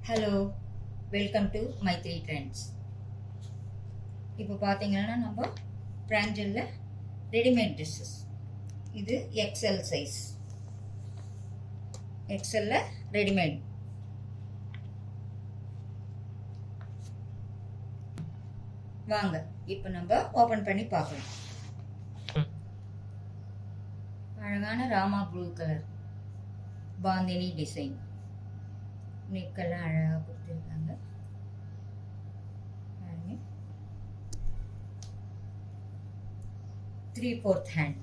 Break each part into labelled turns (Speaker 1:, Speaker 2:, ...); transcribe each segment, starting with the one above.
Speaker 1: Hello, welcome to my three trends. இப்போ பார்த்தீங்கன்னா நம்ம பிராஞ்சலில் ரெடிமேட் ட்ரெஸ்ஸஸ். இது எக்ஸ்எல் சைஸ். எக்ஸ்எல்ல ரெடிமேட். வாங்க இப்போ நம்ம ஓப்பன் பண்ணி பார்க்கலாம். அழகான rama blue colour bandhani design. நெக்கெல்லாம் அழகாக கொடுத்துருக்காங்க. 3/4 ஹேண்ட்.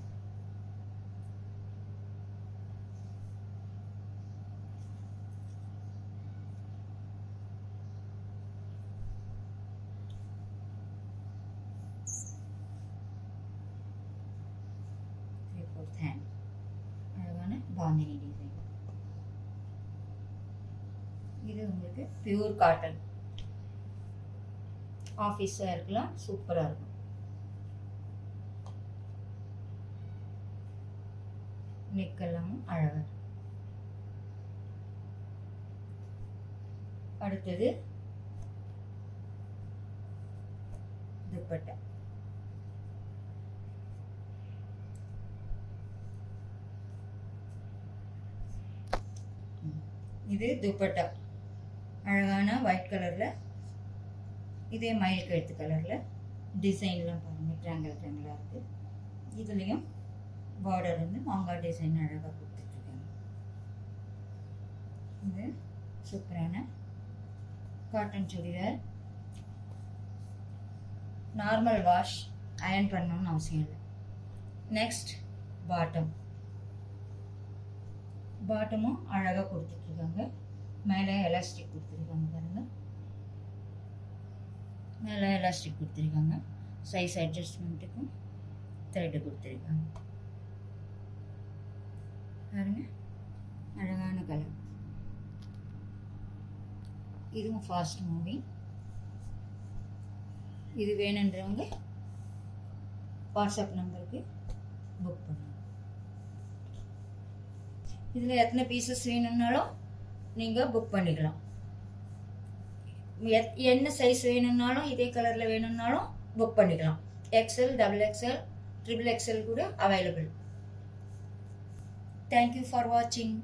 Speaker 1: அழகான பாந்தினி டிசைன். இது உங்களுக்கு பியூர் காட்டன். ஆஃபீஸ் வேர்க்கெல்லாம் சூப்பராக இருக்கும். நெக்கெல்லாம் அழகாக. அடுத்தது துப்பட்டா. இது துப்பட்டா. அழகான ஒயிட் கலரில், இதே மயில் கழுத்து கலரில் டிசைன்லாம் பாருங்கள், ட்ராங்கலாக இருக்குது. இதுலேயும் பார்டர் வந்து மாங்காய் டிசைன் அழகாக கொடுத்துட்ருக்காங்க. இது சூப்பரான cotton churidar. Normal wash, iron பண்ணணும்னு அவசியம் இல்லை. Next bottom. பாட்டமும் அழகாக கொடுத்துட்ருக்காங்க. மேலே எலாஸ்டிக் கொடுத்துருக்காங்க பாருங்கள். மேலே எலாஸ்டிக் கொடுத்துருக்காங்க. சைஸ் அட்ஜஸ்ட்மெண்ட்டுக்கும் த்ரெட்டு கொடுத்துருக்காங்க பாருங்க. அழகான கலர். இதுவும் ஃபாஸ்ட் மூவிங். இது வேணுன்றவங்க வாட்ஸ்அப் நம்பருக்கு புக் பண்ணுங்க. இதில் எத்தனை பீசஸ் வேணும்னாலும் நீங்கள் புக் பண்ணிக்கலாம். என்ன சைஸ் வேணும்னாலும், இதே கலரில் வேணும்னாலும் புக் பண்ணிக்கலாம். எக்ஸ்எல், XXL, XXL கூட அவைலபிள். தேங்க்யூ ஃபார் வாட்சிங்.